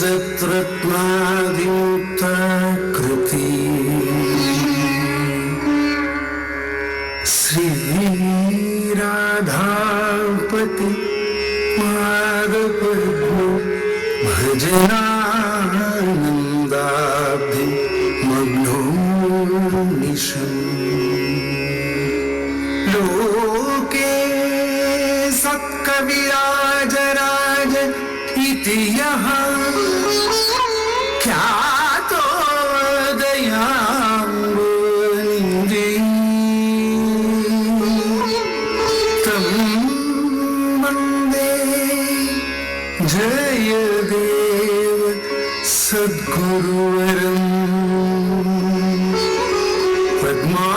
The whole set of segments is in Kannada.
सप्तरत्नादिमुक्त कृति श्री राधापति पादपद्म भजनानन्दाब्धि मग्नो निशम् लोके सत्कविराजराज इति यः ख्यातो दयाम्बुनिधि तं वन्दे जयदेव सद्गुरुवरम् पद्मावती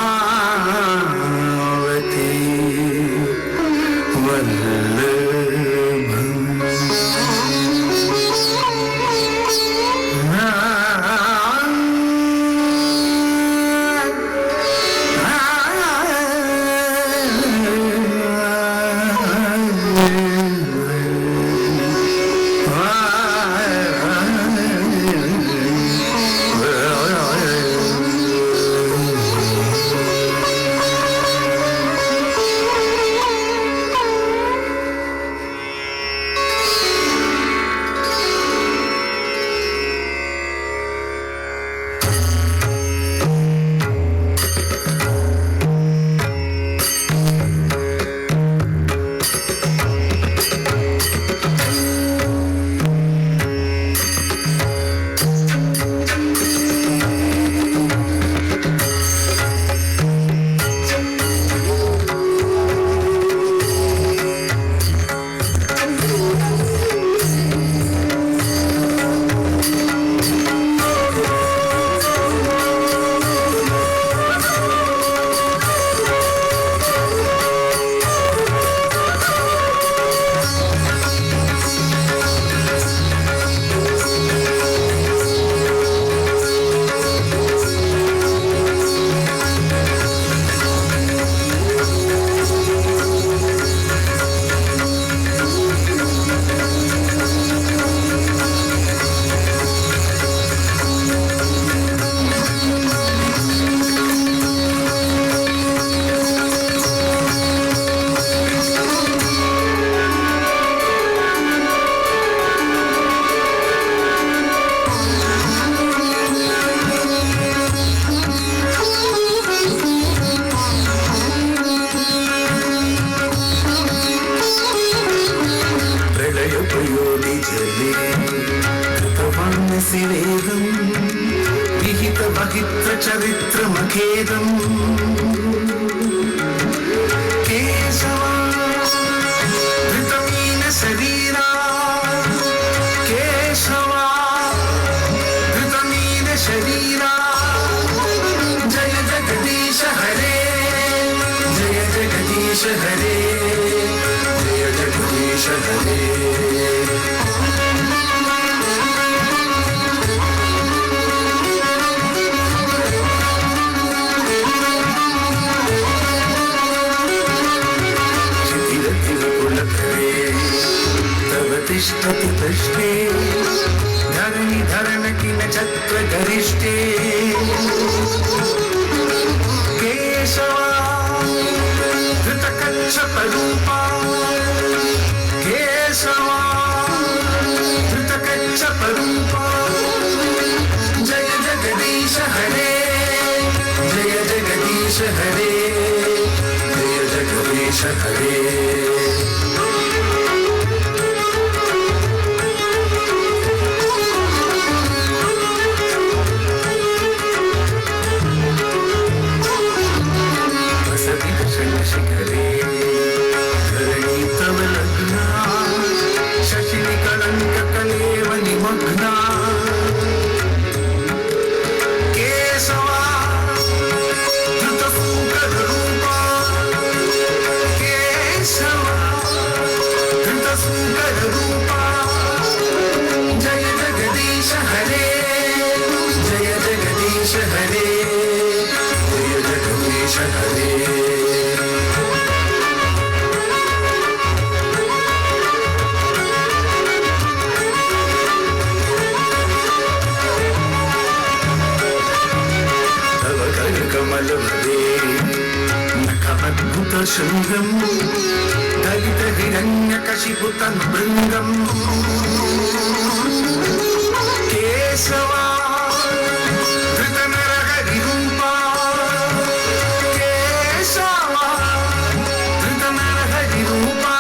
चरित्रमखेदम् केशवा धृतमीन शरीरा केशवा धृतमीन शरीरा जय जगदीश हरे जय जगदीश हरे जय जगदीश हरे तिष्ठति पृष्ठे धरणि धरण किल चक्र गरिष्ठे केशवा धृतकच्छपरूपा केशवा धृतकच्छपरूपा जय जगदीश हरे जय जगदीश हरे जय जगदीश हरे शिखरे धरणी तव लग्ना शशिनि कलंक कलेव निमग्ना केशवा धृतसूकर रूपा केशवा धृतसूकर रूपा जय जगदीश हरे जय जगदीश हरे जय जगदीश हरे శృంగం దళిత హిరణ్యకశిపు తను బృంగం కేశవా ధృత నరహరి రూపా కేశవా ధృత నరహరి రూపా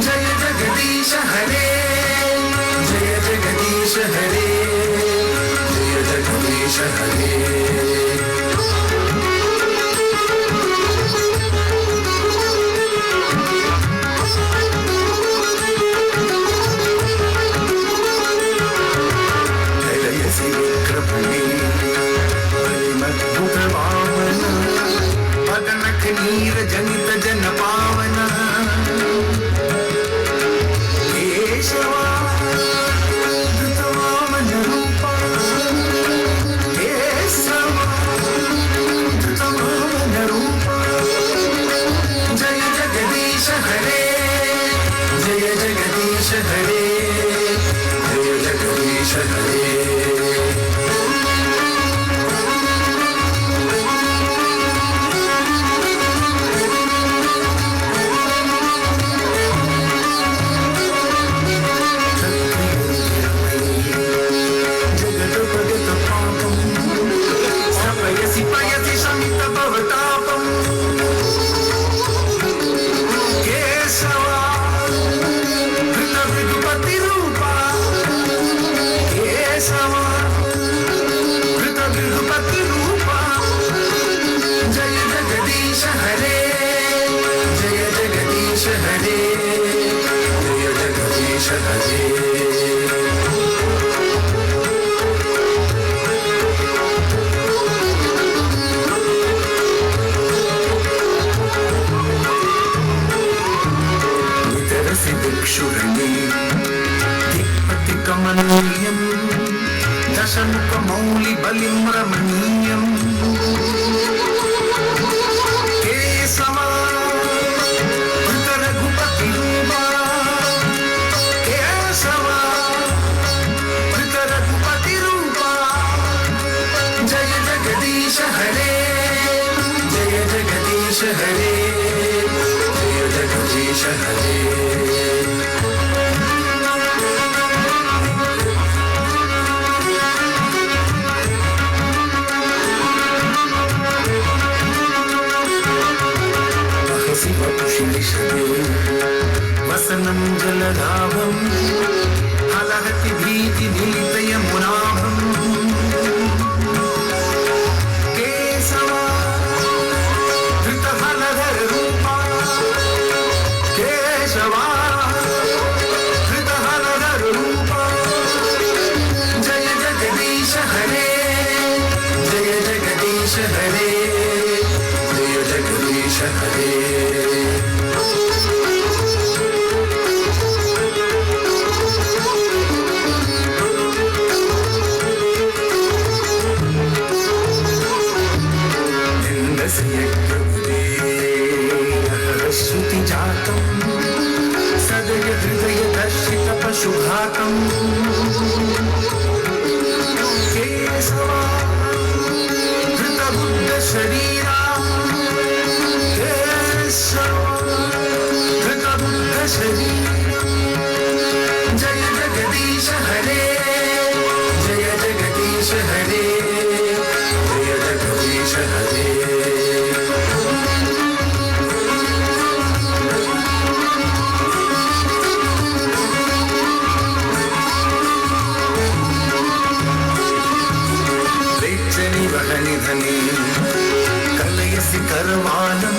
జయ జగదీశ హరే జయ జగదీశ హరే జయ జగదీశ హరే నీర జనిత జన పావన కేశవా ధృత వామన రూప కేశవా ధృత వామన రూప జయ జగదీశ హరే జయ జగదీశ హరే జయ జగదీశ హరే కమనీయం దశముఖ మౌళి బలిం రమణీయం కేశవా ధృత రఘుపతి రూపా కేశవా ధృత రఘుపతి రూపా జయ జగదీశ హరే జయ జగదీశ హరే జయ జగదీశ హరే వసనం జలధావం హలహతి భీతి నిలితయ మునాభం కేశవా ధృత హలధర రూపా కేశవా ధృత హలధర రూపా జయ జగదీశ హరే జయ జగదీశ హరే జయ జగదీశ హరే श्रुति जातं सदय हृदय दर्शित पशुघातं केशवा धृत बुद्ध शरीरा केशवा धृत बुद्ध शरीरा जय जगदीश हरे जय जगदीश हरे जय जगदीश हरे धनी कलयसि करवालं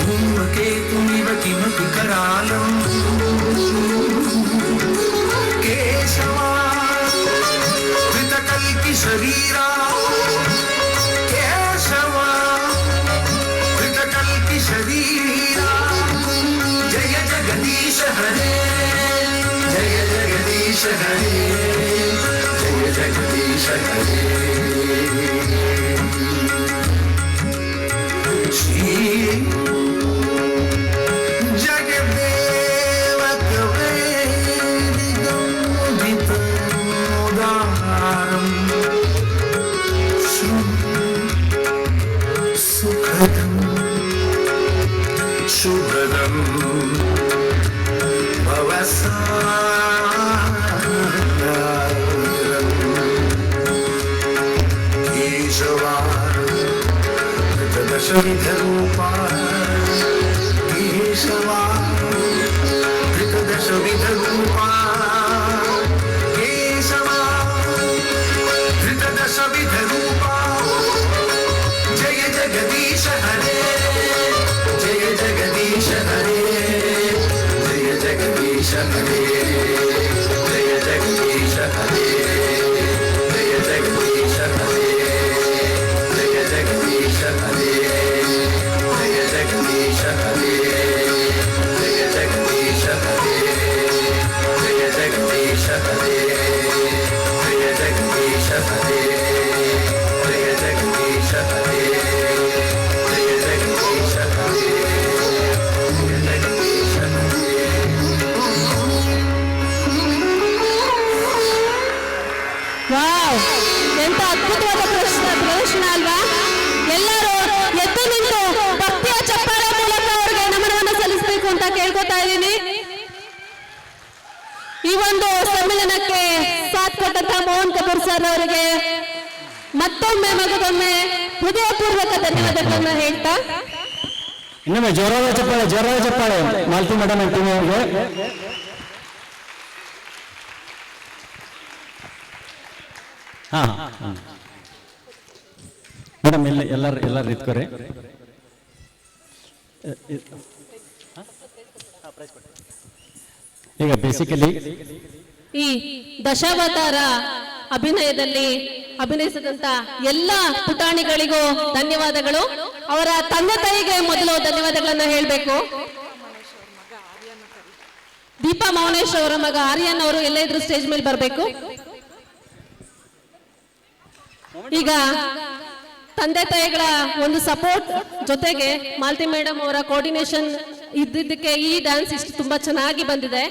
धूमकेतुमिव किमपि करालं केशवा धृतकल्कि शरीरा केशवा धृतकल्कि शरीरा जय जगदीश हरे जय जगदीश हरे जय जगदीश हरे जगदेव कवेदिगोदितमुदारं सुखदं विधरूपा केशवा धृतदश विधरूपा केशवा धृतदश विधरूपा जय जगदीश हरे जय जगदीश हरे जय जगदीश हरे जय जगदीश हरे जय जगदीश हरे जय जगदीश हरे जय जगदीश हरे जय जगदीश हरे जय जगदीश हरे जय जगदीश हरे जय जगदीश हरे जय जगदीश हरे जय जगदीश हरे ವಾವ್, ಎಂತ ಅದ್ಭುತವಾದ ಪ್ರದರ್ಶನ ಅಲ್ವಾ? ಎಲ್ಲರೂ ಎದ್ದು ನಿಂತು ಭಕ್ತಿಯ ಚಪ್ಪಾಳೆ ಮೂಲಕ ಅವರಿಗೆ ನಮನವನ್ನು ಸಲ್ಲಿಸಬೇಕು ಅಂತ ಕೇಳ್ಕೊತಾ ಇದ್ದೀನಿ. ಈ ಒಂದು ಸಮ್ಮೇಳನಕ್ಕೆ ಸಾಥ್ ಕೊಟ್ಟಂತ ಮೋಹನ್ ಕಪೂರ್ ಸರ್ ಅವರಿಗೆ ಮತ್ತೊಮ್ಮೆ ಮಗದೊಮ್ಮೆ ಹೃದಯಪೂರ್ವಕ ಧನ್ಯವಾದಗಳನ್ನ ಹೇಳ್ತಾ ಇನ್ನೊಮ್ಮೆ ಜೋರಾದ ಚಪ್ಪಾಳೆ ಮಾಲ್ತಿ ಮೇಡಮ್ ಟೀಮ್ ಅವ್ರಿಗೆ. ಹಾ ಮೇಡಮ್ ಎಲ್ಲರೂ ಇದ್ಕೋರಿ. ಈಗ ಬೇಸಿಕಲಿ ಈ ದಶಾವತಾರ ಅಭಿನಯದಲ್ಲಿ ಅಭಿನಯಿಸಿದಂತ ಎಲ್ಲ ಪುಟಾಣಿಗಳಿಗೂ ಧನ್ಯವಾದಗಳು. ಅವರ ತಂದೆ ತಾಯಿಗೆ ಮೊದಲು ಧನ್ಯವಾದಗಳನ್ನ ಹೇಳಬೇಕು. ದೀಪಾ ಮೌನೇಶ್ ಅವರ ಮಗ ಆರ್ಯನ್ ಅವರು ಎಲ್ಲೇ ಇದ್ರು ಸ್ಟೇಜ್ ಮೇಲೆ ಬರಬೇಕು. ಈಗ ತಂದೆ ತಾಯಿಗಳ ಒಂದು ಸಪೋರ್ಟ್ ಜೊತೆಗೆ ಮಾಲತಿ ಮೇಡಮ್ ಅವರ ಕೋಆರ್ಡಿನೇಷನ್ ಇದ್ದಿದ್ದಕ್ಕೆ ಈ ಡ್ಯಾನ್ಸ್ ಇಷ್ಟು ತುಂಬಾ ಚೆನ್ನಾಗಿ ಬಂದಿದೆ.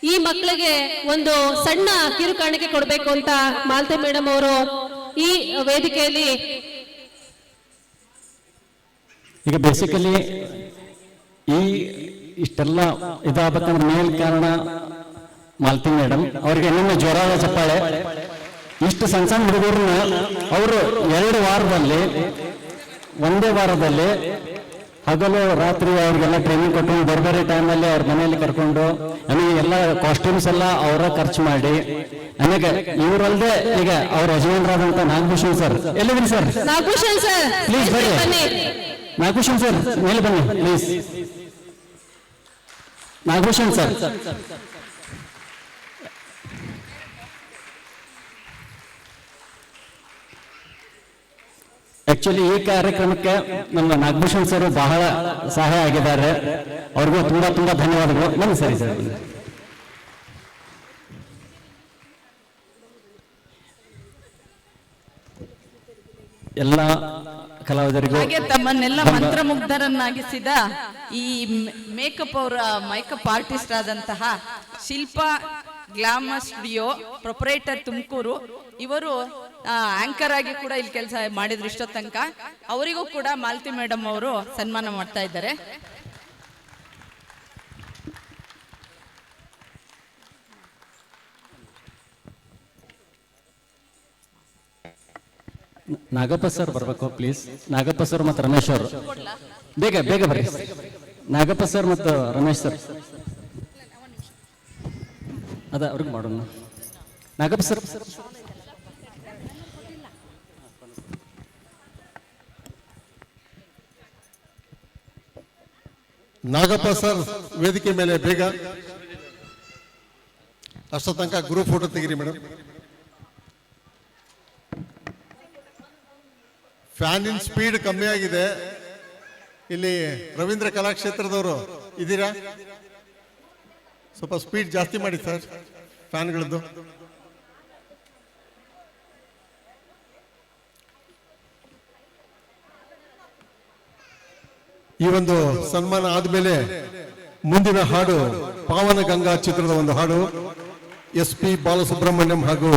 ಈ ಮಕ್ಕಳಿಗೆ ಒಂದು ಸಣ್ಣ ಕಿರುಕಾಣಿಕೆ ಕೊಡಬೇಕು ಅಂತ ಮಾಲತಿ ಮೇಡಮ್ ಅವರು ಈ ವೇದಿಕೆಯಲ್ಲಿ ಈಗ ಬೇಸಿಕಲಿ ಈ ಇಷ್ಟೆಲ್ಲ ಇದಾಗಬೇಕಂದ್ರೆ ಮೇಲ್ ಕಾರಣ ಮಾಲತಿ ಮೇಡಮ್ ಅವ್ರಿಗೆ ಇನ್ನೊಮ್ಮೆ ಜೋರಾದ ಚಪ್ಪಾಳೆ. ಇಷ್ಟು ಸಣ್ಣ ಹುಡುಗರನ್ನ ಅವರು ಒಂದೇ ವಾರದಲ್ಲಿ ಹಗಲು ರಾತ್ರಿ ಅವ್ರಿಗೆಲ್ಲ ಟ್ರೈನಿಂಗ್ ಕೊಟ್ಟು ಬೇರೆ ಟೈಮಲ್ಲಿ ಅವ್ರ ಮನೆಯಲ್ಲಿ ಕರ್ಕೊಂಡು ನಮಗೆ ಎಲ್ಲ ಕಾಸ್ಟ್ಯೂಮ್ಸ್ ಎಲ್ಲ ಅವರ ಖರ್ಚು ಮಾಡಿ ನನಗೆ ಇವರಲ್ಲದೆ ಈಗ ಅವ್ರ ಯಜಮಾನರಾದಂತ ನಾಗಭೂಷಣ್ ಸರ್ ಎಲ್ಲಿದ್ದೀನಿ ಸರ್? ನಾಗಭೂಷಣ್ ಸರ್ ಪ್ಲೀಸ್ ಬರ್ರಿ. ನಾಗಭೂಷಣ್ ಸರ್ ಮೇಲೆ ಬನ್ನಿ ಪ್ಲೀಸ್. ನಾಗಭೂಷಣ್ ಸರ್ ಆಕ್ಚುಲಿ ಈ ಕಾರ್ಯಕ್ರಮಕ್ಕೆ ನಮ್ಮ ನಾಗಭೂಷಣ್ ಸರ್ ಬಹಳ ಸಹಾಯ ಆಗಿದ್ದಾರೆ. ಅವ್ರಿಗೂ ತುಂಬಾ ಧನ್ಯವಾದಗಳು. ಬನ್ನಿ ಸರಿ ಸರ್. ಎಲ್ಲ ಕಲಾವಿದರಿಗೂ ಹಾಗೆ ತಮ್ಮನ್ನೆಲ್ಲ ಮಂತ್ರಮುಗ್ಧರನ್ನಾಗಿಸಿದ ಈ ಮೇಕಪ್ ಆರ್ಟಿಸ್ಟ್ ಆದಂತಹ Shilpa glamour studio proprietor Tumakuru ಇವರು ಆಂಕರ್ ಆಗಿ ಕೂಡ ಇಲ್ಲಿ ಕೆಲಸ ಮಾಡಿದ್ರು ಇಷ್ಟೋ ತನಕ. ಅವರಿಗೂ ಕೂಡ ಮಾಲತಿ ಮೇಡಮ್ ಅವರು ಸನ್ಮಾನ ಮಾಡ್ತಾ ಇದ್ದಾರೆ. ನಾಗಪ್ಪ ಸರ್ ಬರ್ಬೇಕು ಪ್ಲೀಸ್. ನಾಗಪ್ಪ ಸರ್ ಮತ್ತು ರಮೇಶ್ ಅವರು ಬೇಗ ಬರ್ರಿ. ನಾಗಪ್ಪ ಸರ್ ಮತ್ತು ರಮೇಶ್ ಸರ್ ಅದ ಅವ್ರಿಗೆ ಮಾಡೋಣ. ನಾಗಪ್ಪ ಸರ್ ನಾಗಪ್ಪ ಸರ್ ವೇದಿಕೆ ಮೇಲೆ ಬೇಗ. ಅಷ್ಟ ತನಕ ಗ್ರೂಪ್ ಫೋಟೋ ತೆಗಿರಿ ಮೇಡಮ್. ಫ್ಯಾನ್ ಇನ್ ಸ್ಪೀಡ್ ಕಮ್ಮಿ ಆಗಿದೆ. ಇಲ್ಲಿ ರವೀಂದ್ರ ಕಲಾಕ್ಷೇತ್ರದವರು ಇದ್ದೀರಾ? ಸ್ವಲ್ಪ ಸ್ಪೀಡ್ ಜಾಸ್ತಿ ಮಾಡಿ ಸರ್ ಫ್ಯಾನ್ಗಳದ್ದು. ಈ ಒಂದು ಸನ್ಮಾನ ಆದ್ಮೇಲೆ ಮುಂದಿನ ಹಾಡು ಪಾವನ ಗಂಗಾ ಚಿತ್ರದ ಒಂದು ಹಾಡು SP ಬಾಲಸುಬ್ರಹ್ಮಣ್ಯಂ ಹಾಗೂ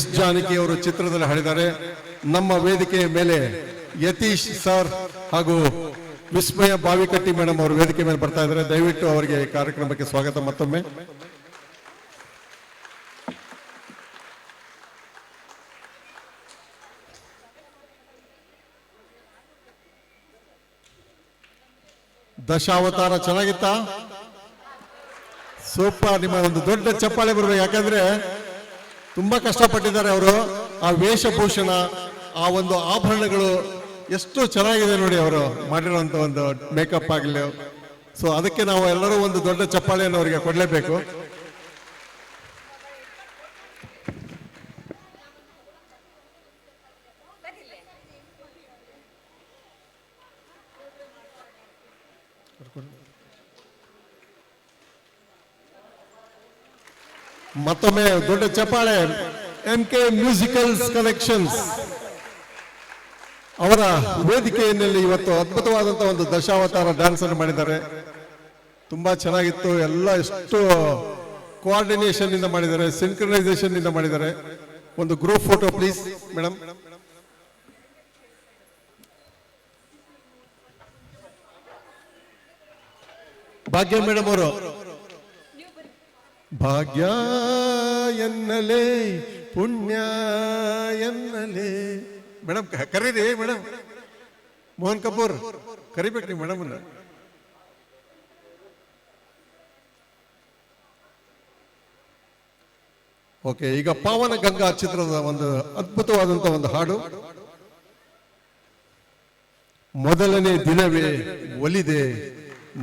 S ಜಾನಕಿ ಅವರು ಚಿತ್ರದಲ್ಲಿ ಹಾಡಿದ್ದಾರೆ. ನಮ್ಮ ವೇದಿಕೆಯ ಮೇಲೆ ಯತೀಶ್ ಸರ್ ಹಾಗೂ ವಿಸ್ಮಯ ಬಾವಿಕಟ್ಟಿ ಮೇಡಮ್ ಅವರು ವೇದಿಕೆ ಮೇಲೆ ಬರ್ತಾ ಇದ್ದಾರೆ. ದಯವಿಟ್ಟು ಅವರಿಗೆ ಕಾರ್ಯಕ್ರಮಕ್ಕೆ ಸ್ವಾಗತ ಮತ್ತೊಮ್ಮೆ. ದಶಾವತಾರ ಚೆನ್ನಾಗಿತ್ತಾ? ಸೂಪರ್. ನಿಮ್ಮ ಒಂದು ದೊಡ್ಡ ಚಪ್ಪಾಳೆ ಬರಬೇಕು, ಯಾಕಂದ್ರೆ ತುಂಬಾ ಕಷ್ಟಪಟ್ಟಿದ್ದಾರೆ ಅವರು. ಆ ವೇಷಭೂಷಣ, ಆ ಒಂದು ಆಭರಣಗಳು ಎಷ್ಟು ಚೆನ್ನಾಗಿದೆ ನೋಡಿ ಅವರು ಮಾಡಿರುವಂತ ಒಂದು ಮೇಕಪ್ ಆಗಲಿ. ಸೊ ಅದಕ್ಕೆ ನಾವು ಎಲ್ಲರೂ ಒಂದು ದೊಡ್ಡ ಚಪ್ಪಾಳೆಯನ್ನು ಅವರಿಗೆ ಕೊಡಲೇಬೇಕು. ಮತ್ತೊಮ್ಮೆ ದೊಡ್ಡ ಚಪ್ಪಾಳೆ MK ಮ್ಯೂಸಿಕಲ್ಸ್ ಕಲೆಕ್ಷನ್ಸ್ ಅವರ ವೇದಿಕೆಯಲ್ಲಿ ಇವತ್ತು ಅದ್ಭುತವಾದಂತಹ ಒಂದು ದಶಾವತಾರ ಡ್ಯಾನ್ಸ್ ಅನ್ನು ಮಾಡಿದ್ದಾರೆ. ತುಂಬಾ ಚೆನ್ನಾಗಿತ್ತು. ಎಲ್ಲ ಎಷ್ಟು ಕೋಆರ್ಡಿನೇಷನ್ ಇಂದ ಮಾಡಿದ್ದಾರೆ, ಸಿಂಕ್ರನೈಸೇಷನ್ ಇಂದ ಮಾಡಿದ್ದಾರೆ. ಒಂದು group photo please madam. Bhagya madam ಅವರು. ಭಾಗ್ಯ ಎನ್ನಲೇ ಪುಣ್ಯ ಎನ್ನಲೇ. ಮೇಡಮ್ ಕರೀರಿ ಮೇಡಮ್. ಮೋಹನ್ ಕಪೂರ್ ಕರಿಬೇಕು ನೀವು ಮೇಡಮ್ ಅನ್ನ. ಓಕೆ, ಈಗ ಪಾವನ ಗಂಗಾ ಚಿತ್ರದ ಒಂದು ಅದ್ಭುತವಾದಂತ ಒಂದು ಹಾಡು. ಮೊದಲನೇ ದಿನವೇ ಒಲಿದೆ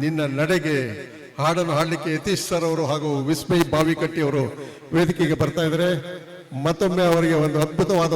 ನಿನ್ನ ನಡೆಗೆ. ಹಾಡನ್ನು ಹಾಡಲಿಕ್ಕೆ ಯತೀಶ್ ಸರ್ ಅವರು ಹಾಗೂ ವಿಸ್ಮಯ್ ಬಾವಿಕಟ್ಟಿ ಅವರು ವೇದಿಕೆಗೆ ಬರ್ತಾ ಇದ್ದಾರೆ. ಮತ್ತೊಮ್ಮೆ ಅವರಿಗೆ ಒಂದು ಅದ್ಭುತವಾದ